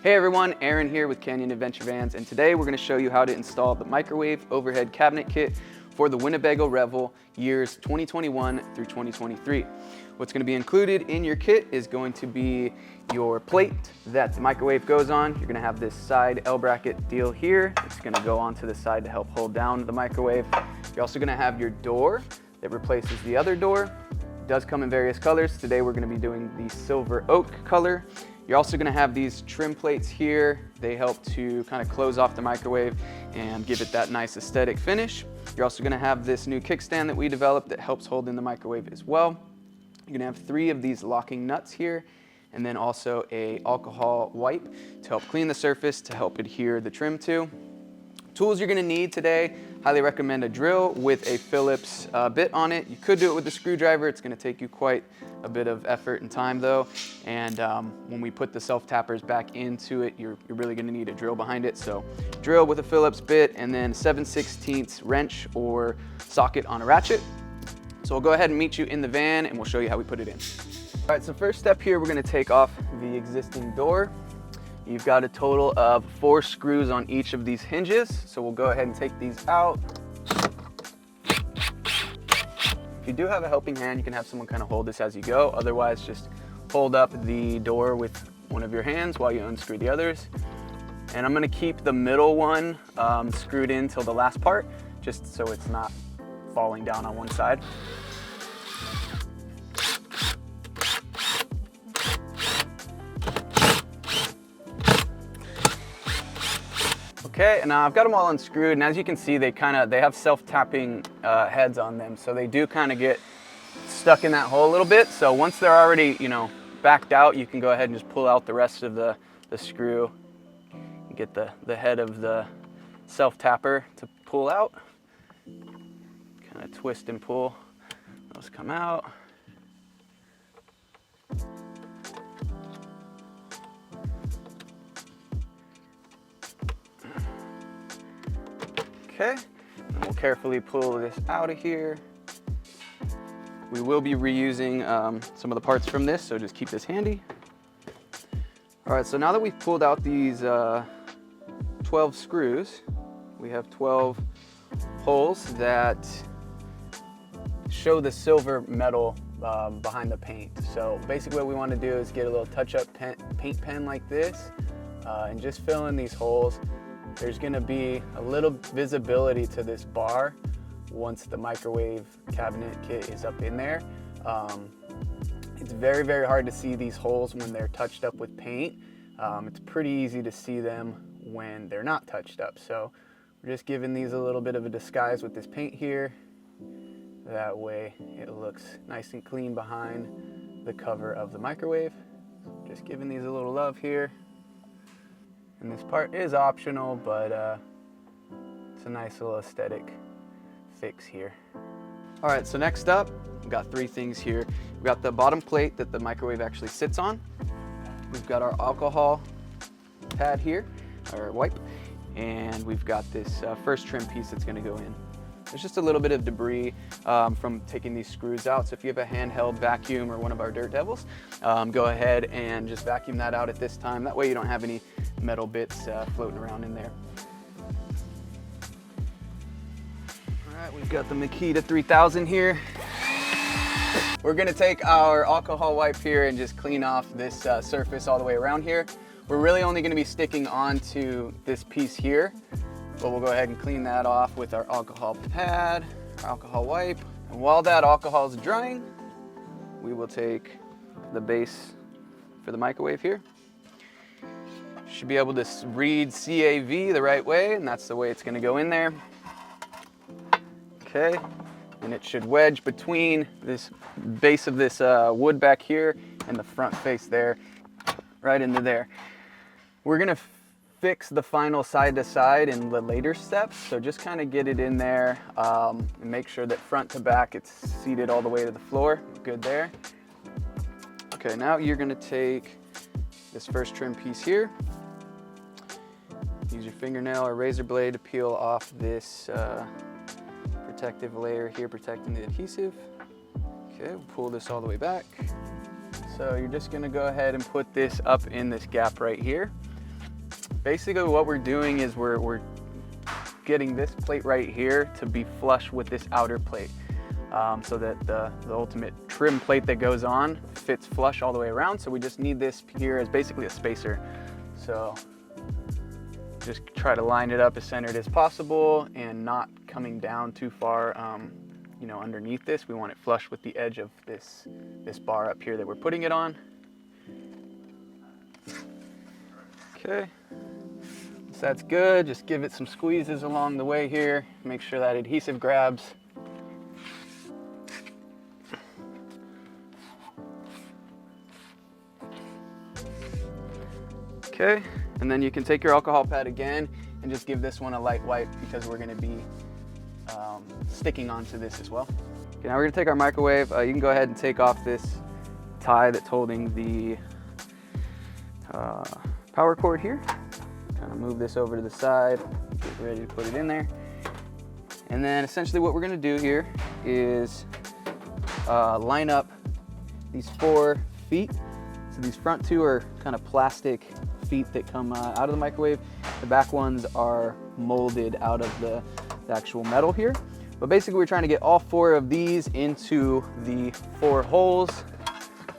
Hey everyone, Aaron here with Canyon Adventure Vans, and today we're going to show you how to install the microwave overhead cabinet kit for the Winnebago Revel years 2021 through 2023. What's going to be included in your kit is going to be your plate that the microwave goes on. You're going to have this side L bracket deal here. It's going to go onto the side to help hold down the microwave. You're also going to have your door that replaces the other door. It does come in various colors. Today we're going to be doing the silver oak color. You're also going to have these trim plates here. They help to kind of close off the microwave and give it that nice aesthetic finish. You're also going to have this new kickstand that we developed that helps hold in the microwave as well. You're going to have 3 of these locking nuts here, and then also a alcohol wipe to help clean the surface to help adhere the trim to. Tools you're going to need today, highly recommend a drill with a Phillips bit on it. You could do it with a screwdriver. It's going to take you quite a bit of effort and time though. And when we put the self-tappers back into it, you're really going to need a drill behind it. So drill with a Phillips bit, and then 7/16 wrench or socket on a ratchet. So we'll go ahead and meet you in the van and we'll show you how we put it in. All right, so first step here, we're going to take off the existing door. You've got a total of 4 screws on each of these hinges. So we'll go ahead and take these out. If you do have a helping hand, you can have someone kind of hold this as you go. Otherwise, just hold up the door with one of your hands while you unscrew the others. And I'm gonna keep the middle one screwed in till the last part, just so it's not falling down on one side. Okay, and now I've got them all unscrewed, and as you can see, they have self-tapping heads on them, so they do kind of get stuck in that hole a little bit. So once they're already, backed out, you can go ahead and just pull out the rest of the screw and get the head of the self-tapper to pull out. Kind of twist and pull, those come out. Okay, and we'll carefully pull this out of here. We will be reusing some of the parts from this, so just keep this handy. All right, so now that we've pulled out these 12 screws, we have 12 holes that show the silver metal behind the paint. So basically what we want to do is get a little touch-up paint pen like this and just fill in these holes. There's going to be a little visibility to this bar once the microwave cabinet kit is up in there. It's very, very hard to see these holes when they're touched up with paint. It's pretty easy to see them when they're not touched up. So we're just giving these a little bit of a disguise with this paint here. That way it looks nice and clean behind the cover of the microwave. Just giving these a little love here. And this part is optional, but it's a nice little aesthetic fix here. All right, so next up, we've got 3 things here. We've got the bottom plate that the microwave actually sits on. We've got our alcohol pad here, or wipe, and we've got this first trim piece that's gonna go in. There's just a little bit of debris from taking these screws out. So if you have a handheld vacuum or one of our Dirt Devils, go ahead and just vacuum that out at this time. That way you don't have any metal bits floating around in there. All right, we've got the Makita 3000 here. We're gonna take our alcohol wipe here and just clean off this surface all the way around here. We're really only gonna be sticking onto this piece here, but we'll go ahead and clean that off with our alcohol pad, our alcohol wipe. And while that alcohol is drying, we will take the base for the microwave here. Should be able to read CAV the right way, and that's the way it's gonna go in there. Okay, and it should wedge between this base of this wood back here and the front face there, right into there. We're gonna fix the final side to side in the later steps, so just kind of get it in there and make sure that front to back it's seated all the way to the floor. Good there. Okay, now you're gonna take this first trim piece here. Use your fingernail or razor blade to peel off this protective layer here, protecting the adhesive. Okay, we'll pull this all the way back. So you're just gonna go ahead and put this up in this gap right here. Basically what we're doing is we're getting this plate right here to be flush with this outer plate, so that the ultimate trim plate that goes on fits flush all the way around. So we just need this here as basically a spacer. So just try to line it up as centered as possible and not coming down too far, you know, underneath this. We want it flush with the edge of this bar up here that we're putting it on. Okay. So that's good. Just give it some squeezes along the way here. Make sure that adhesive grabs. Okay, and then you can take your alcohol pad again and just give this one a light wipe, because we're going to be sticking onto this as well. Okay, now we're going to take our microwave. You can go ahead and take off this tie that's holding the power cord here. Kind of move this over to the side, get ready to put it in there. And then essentially what we're going to do here is line up these 4 feet. So these front 2 are kind of plastic feet that come out of the microwave. The back ones are molded out of the actual metal here. But basically we're trying to get all 4 of these into the 4 holes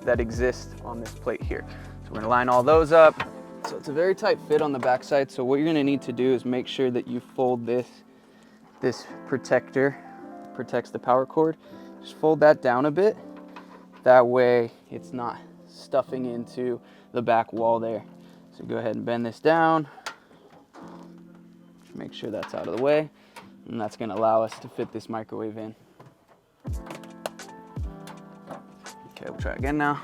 that exist on this plate here. So we're going to line all those up. So it's a very tight fit on the back side. So what you're going to need to do is make sure that you fold this protector, protects the power cord. Just fold that down a bit. That way it's not stuffing into the back wall there. So go ahead and bend this down. Make sure that's out of the way. And that's going to allow us to fit this microwave in. Okay, we'll try again now.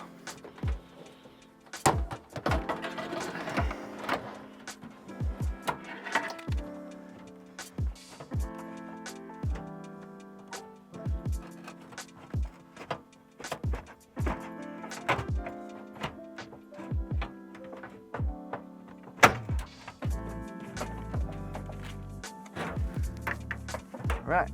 All right.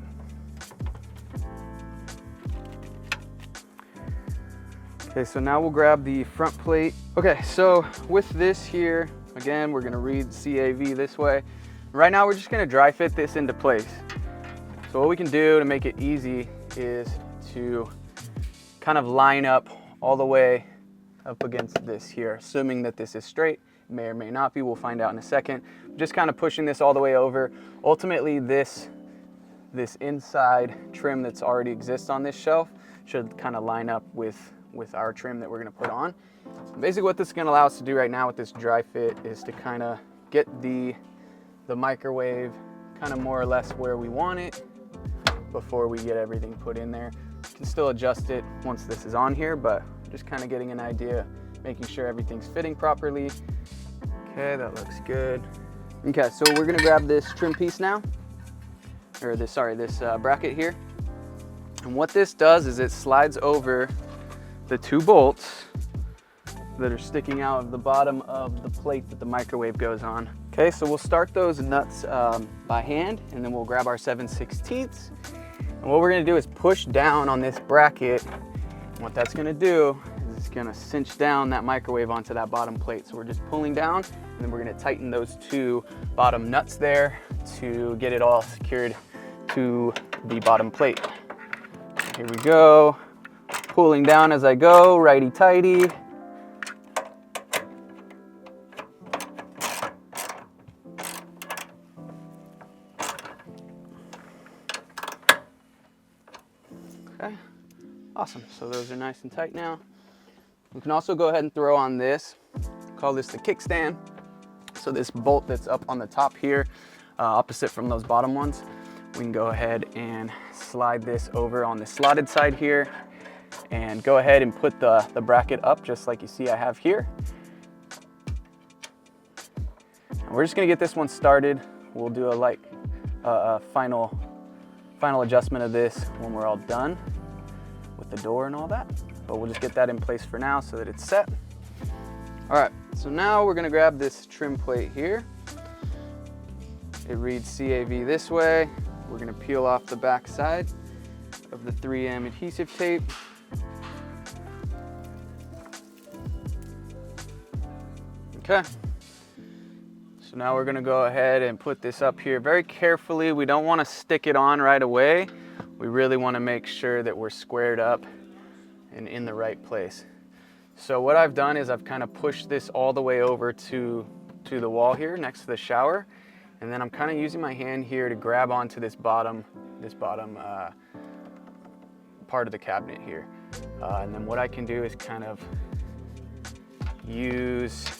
Okay, so now we'll grab the front plate. Okay, so with this here, again, we're gonna read CAV this way. Right now, we're just gonna dry fit this into place. So what we can do to make it easy is to kind of line up all the way up against this here, assuming that this is straight. It may or may not be, we'll find out in a second. Just kind of pushing this all the way over. Ultimately, this inside trim that's already exists on this shelf should kind of line up with our trim that we're going to put on. Basically what this is going to allow us to do right now with this dry fit is to kind of get the microwave kind of more or less where we want it before we get everything put in there. You can still adjust it once this is on here, but just kind of getting an idea, making sure everything's fitting properly. Okay, that looks good. Okay, so we're going to grab this trim piece now, or this bracket here. And what this does is it slides over the 2 bolts that are sticking out of the bottom of the plate that the microwave goes on. Okay, so we'll start those nuts by hand, and then we'll grab our 7/16. And what we're gonna do is push down on this bracket. And what that's gonna do is it's gonna cinch down that microwave onto that bottom plate. So we're just pulling down, and then we're gonna tighten those 2 bottom nuts there to get it all secured to the bottom plate. Here we go. Pulling down as I go, righty-tighty. Okay, awesome. So those are nice and tight now. We can also go ahead and throw on this, call this the kickstand. So this bolt that's up on the top here, opposite from those bottom ones, we can go ahead and slide this over on the slotted side here and go ahead and put the bracket up just like you see I have here. And we're just gonna get this one started. We'll do a final adjustment of this when we're all done with the door and all that. But we'll just get that in place for now so that it's set. All right, so now we're gonna grab this trim plate here. It reads CAV this way. We're gonna peel off the back side of the 3M adhesive tape. Okay, So now we're gonna go ahead and put this up here very carefully. We don't wanna stick it on right away. We really wanna make sure that we're squared up and in the right place. So what I've done is I've kind of pushed this all the way over to the wall here next to the shower. And then I'm kind of using my hand here to grab onto this bottom part of the cabinet here. And then what I can do is kind of use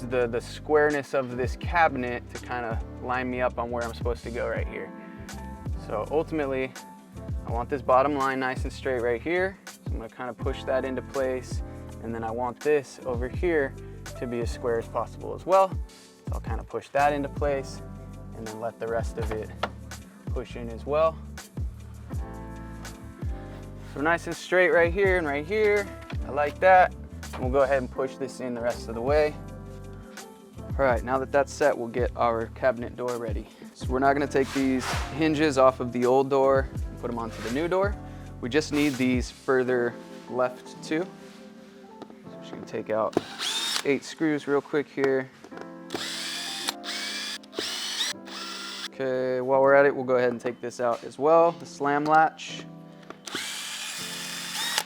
the squareness of this cabinet to kind of line me up on where I'm supposed to go right here. So ultimately, I want this bottom line nice and straight right here. So I'm gonna kind of push that into place. And then I want this over here to be as square as possible as well. So I'll kind of push that into place and then let the rest of it push in as well. So nice and straight right here and right here. I like that. And we'll go ahead and push this in the rest of the way. All right, now that that's set, we'll get our cabinet door ready. So we're not gonna take these hinges off of the old door and put them onto the new door. We just need these further left too. So I'm just gonna take out 8 screws real quick here. Okay, while we're at it, we'll go ahead and take this out as well. The slam latch,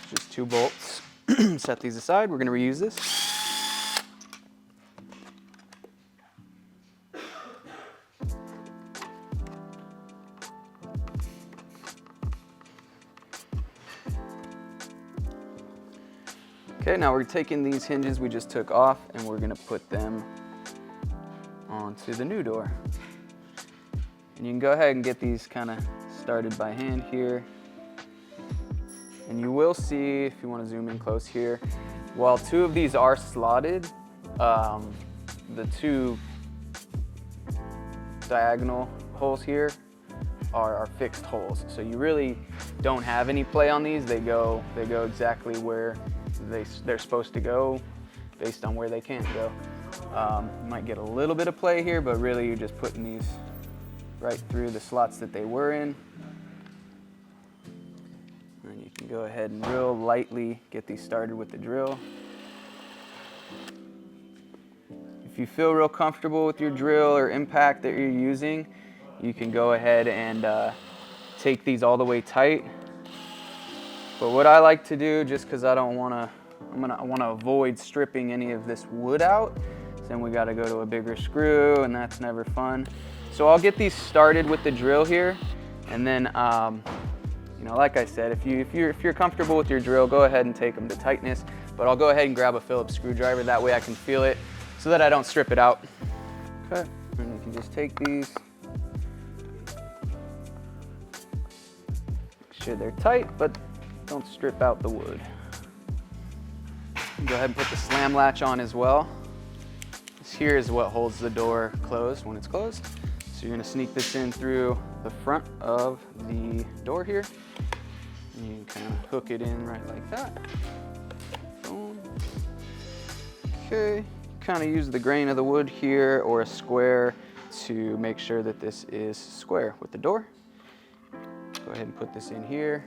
just 2 bolts. Set these aside, we're gonna reuse this. Okay, now we're taking these hinges we just took off and we're gonna put them onto the new door. And you can go ahead and get these kind of started by hand here. And you will see, if you want to zoom in close here, while 2 of these are slotted, the 2 diagonal holes here are fixed holes. So you really don't have any play on these. They go exactly where they're supposed to go based on where they can go. You might get a little bit of play here, but really you're just putting these right through the slots that they were in. And you can go ahead and real lightly get these started with the drill. If you feel real comfortable with your drill or impact that you're using, you can go ahead and take these all the way tight. But what I like to do, just because I want to avoid stripping any of this wood out, so then we got to go to a bigger screw, and that's never fun. So I'll get these started with the drill here, and then you know, like I said, if you're comfortable with your drill, go ahead and take them to tightness. But I'll go ahead and grab a Phillips screwdriver, that way I can feel it, so that I don't strip it out. Okay, and you can just take these. Make sure they're tight, but don't strip out the wood. Go ahead and put the slam latch on as well. This here is what holds the door closed when it's closed. So you're gonna sneak this in through the front of the door here. And you can kind of hook it in right like that. Boom. Okay, kind of use the grain of the wood here or a square to make sure that this is square with the door. Go ahead and put this in here.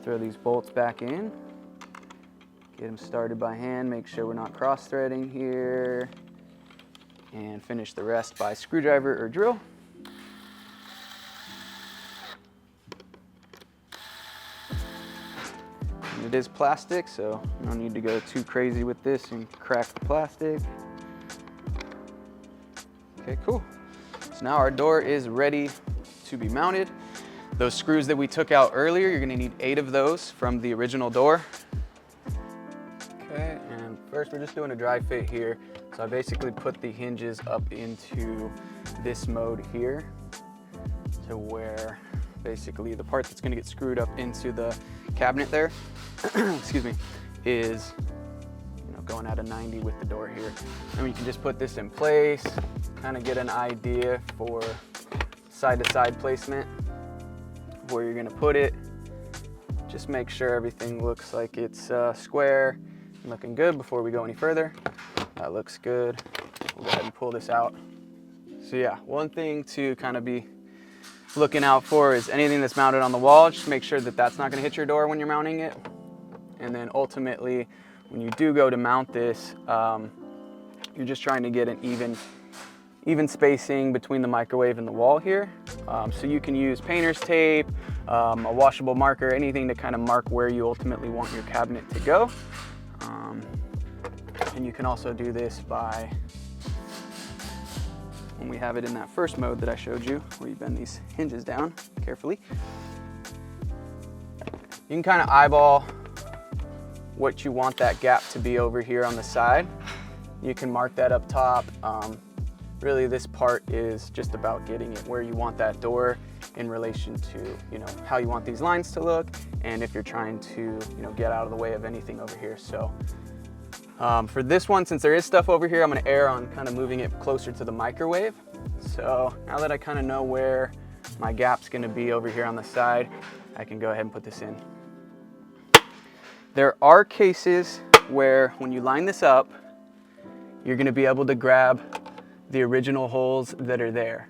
Throw these bolts back in. Get them started by hand, make sure we're not cross-threading here. And finish the rest by screwdriver or drill. And it is plastic, so you don't need to go too crazy with this and crack the plastic. Okay, cool. So now our door is ready to be mounted. Those screws that we took out earlier, you're gonna need 8 of those from the original door. Okay, and first we're just doing a dry fit here. So I basically put the hinges up into this mode here to where basically the part that's gonna get screwed up into the cabinet there, excuse me, is going at a 90 with the door here. And you can just put this in place, kind of get an idea for side-to-side placement, where you're gonna put it. Just make sure everything looks like it's square and looking good before we go any further. That looks good. We'll go ahead and pull this out. So yeah, one thing to kind of be looking out for is anything that's mounted on the wall. Just make sure that that's not gonna hit your door when you're mounting it. And then ultimately, when you do go to mount this, You're just trying to get an even spacing between the microwave and the wall here. So you can use painter's tape, a washable marker, anything to kind of mark where you ultimately want your cabinet to go. And you can also do this by, when we have it in that first mode that I showed you, where you bend these hinges down carefully, you can kind of eyeball what you want that gap to be over here on the side. You can mark that up top. Really, this part is just about getting it where you want that door in relation to, how you want these lines to look, and if you're trying to, get out of the way of anything over here. So for this one, since there is stuff over here, I'm gonna err on kind of moving it closer to the microwave. So now that I kind of know where my gap's gonna be over here on the side, I can go ahead and put this in. There are cases where when you line this up, you're gonna be able to grab the original holes that are there.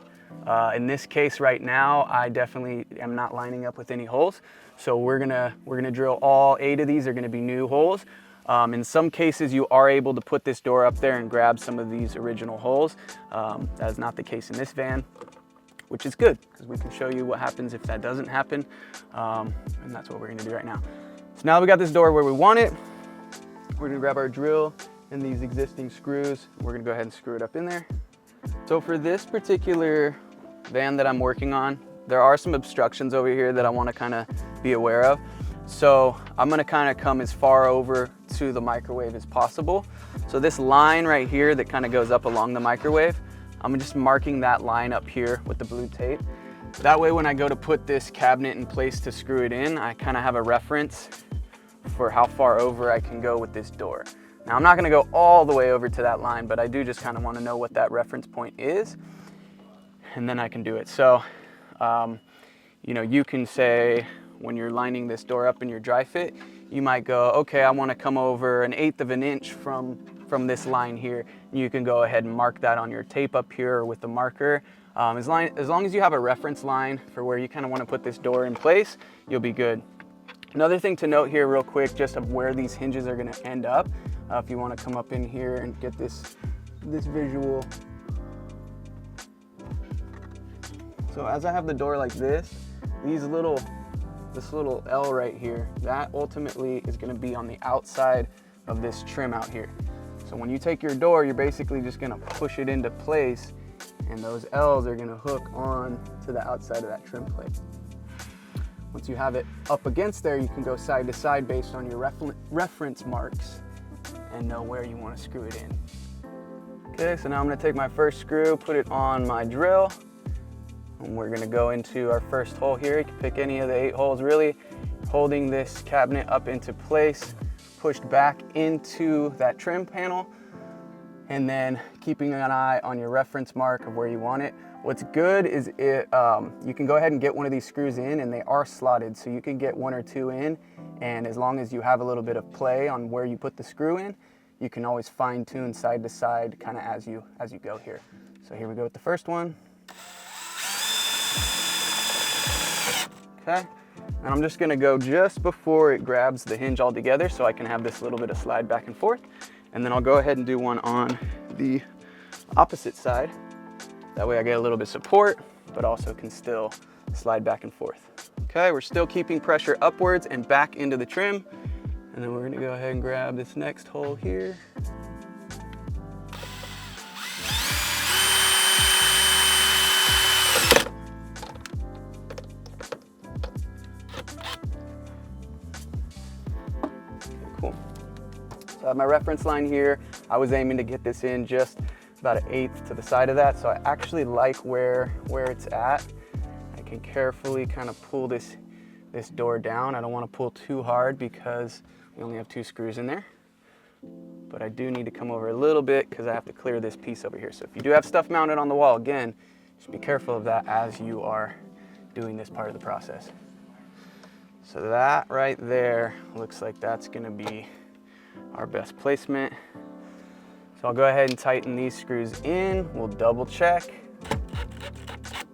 In this case right now, I definitely am not lining up with any holes. So we're gonna drill all 8 of these. Are gonna be new holes. In some cases, you are able to put this door up there and grab some of these original holes. That is not the case in this van, which is good, because we can show you what happens if that doesn't happen. And that's what we're gonna do right now. So now that we got this door where we want it, we're gonna grab our drill and these existing screws. We're gonna go ahead and screw it up in there. So for this particular van that I'm working on, there are some obstructions over here that I want to kind of be aware of. So I'm going to kind of come as far over to the microwave as possible. So this line right here that kind of goes up along the microwave, I'm just marking that line up here with the blue tape. That way when I go to put this cabinet in place to screw it in, I kind of have a reference for how far over I can go with this door. Now I'm not gonna go all the way over to that line, but I do just kind of want to know what that reference point is, and then I can do it. So, you can say when you're lining this door up in your dry fit, you might go, okay, I want to come over 1/8 of an inch from this line here. You can go ahead and mark that on your tape up here or with the marker. As long as you have a reference line for where you kind of want to put this door in place, you'll be good. Another thing to note here real quick, just of where these hinges are going to end up. If you want to come up in here and get this visual. So as I have the door like this little L right here, that ultimately is going to be on the outside of this trim out here. So when you take your door, you're basically just going to push it into place, and those L's are going to hook on to the outside of that trim plate. Once you have it up against there, you can go side to side based on your reference marks and know where you want to screw it in. Okay, so now I'm going to take my first screw, put it on my drill, and we're going to go into our first hole here. You can pick any of the 8 holes really, holding this cabinet up into place, pushed back into that trim panel, and then keeping an eye on your reference mark of where you want it. What's good is you can go ahead and get one of these screws in, and they are slotted, so you can get 1 or 2 in, and as long as you have a little bit of play on where you put the screw in, you can always fine tune side to side kind of as you go here. So here we go with the first one. Okay, and I'm just gonna go just before it grabs the hinge all together so I can have this little bit of slide back and forth. And then I'll go ahead and do one on the opposite side. That way I get a little bit of support, but also can still slide back and forth. Okay, we're still keeping pressure upwards and back into the trim. And then we're gonna go ahead and grab this next hole here. Cool. So I have my reference line here. I was aiming to get this in just about 1/8 to the side of that, so I actually like where it's at. I can carefully kind of pull this door down. I don't want to pull too hard because we only have 2 screws in there. But I do need to come over a little bit because I have to clear this piece over here. So if you do have stuff mounted on the wall, again, just be careful of that as you are doing this part of the process. So that right there looks like that's going to be our best placement. So I'll go ahead and tighten these screws in. We'll double check,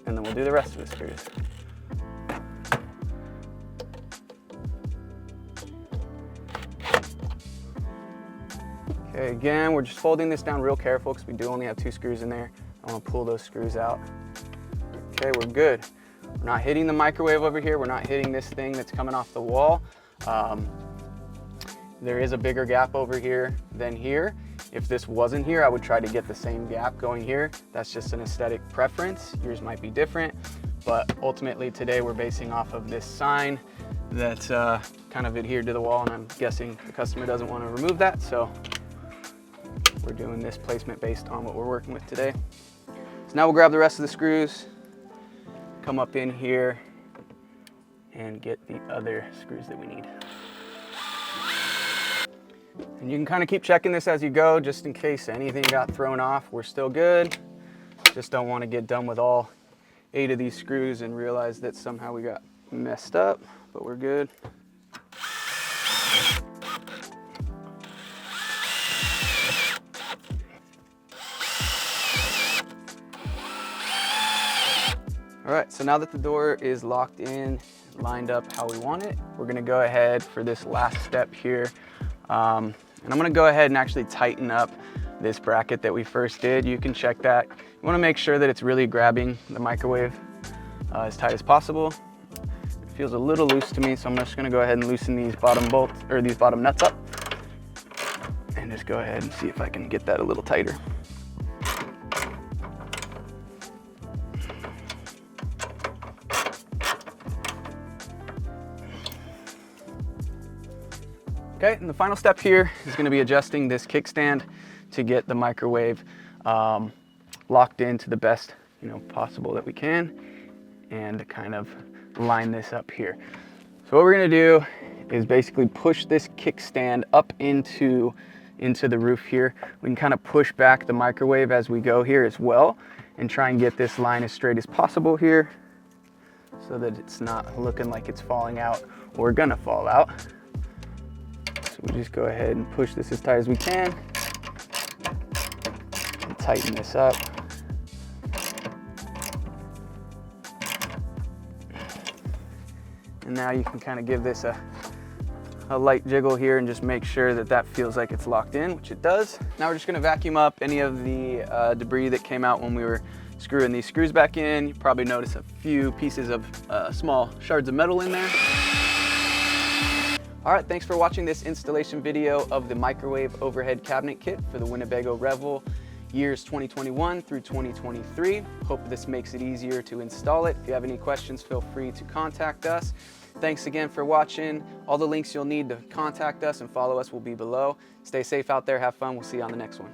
and then we'll do the rest of the screws. Okay, again, we're just folding this down real careful because we do only have 2 screws in there. I want to pull those screws out. Okay, we're good. We're not hitting the microwave over here. We're not hitting this thing that's coming off the wall. There is a bigger gap over here than here. If this wasn't here, I would try to get the same gap going here. That's just an aesthetic preference. Yours might be different, but ultimately today we're basing off of this sign that kind of adhered to the wall, and I'm guessing the customer doesn't want to remove that, so we're doing this placement based on what we're working with today. So now we'll grab the rest of the screws, come up in here, and get the other screws that we need. And you can kind of keep checking this as you go, just in case anything got thrown off. We're still good. Just don't want to get done with all 8 of these screws and realize that somehow we got messed up, but we're good. All right, so now that the door is locked in, lined up how we want it, we're gonna go ahead for this last step here. And I'm gonna go ahead and actually tighten up this bracket that we first did. You can check that. You wanna make sure that it's really grabbing the microwave as tight as possible. It feels a little loose to me, so I'm just gonna go ahead and loosen these bottom bolts, or these bottom nuts up, and just go ahead and see if I can get that a little tighter. Okay, and the final step here is going to be adjusting this kickstand to get the microwave locked in to the best possible that we can, and to kind of line this up here. So what we're going to do is basically push this kickstand up into the roof here. We can kind of push back the microwave as we go here as well, and try and get this line as straight as possible here so that it's not looking like it's falling out or gonna fall out. We just go ahead and push this as tight as we can and tighten this up. And now you can kind of give this a light jiggle here and just make sure that that feels like it's locked in, which it does. Now we're just gonna vacuum up any of the debris that came out when we were screwing these screws back in. You probably notice a few pieces of small shards of metal in there. All right, thanks for watching this installation video of the microwave overhead cabinet kit for the Winnebago Revel years 2021 through 2023. Hope this makes it easier to install it. If you have any questions, feel free to contact us. Thanks again for watching. All the links you'll need to contact us and follow us will be below. Stay safe out there, have fun. We'll see you on the next one.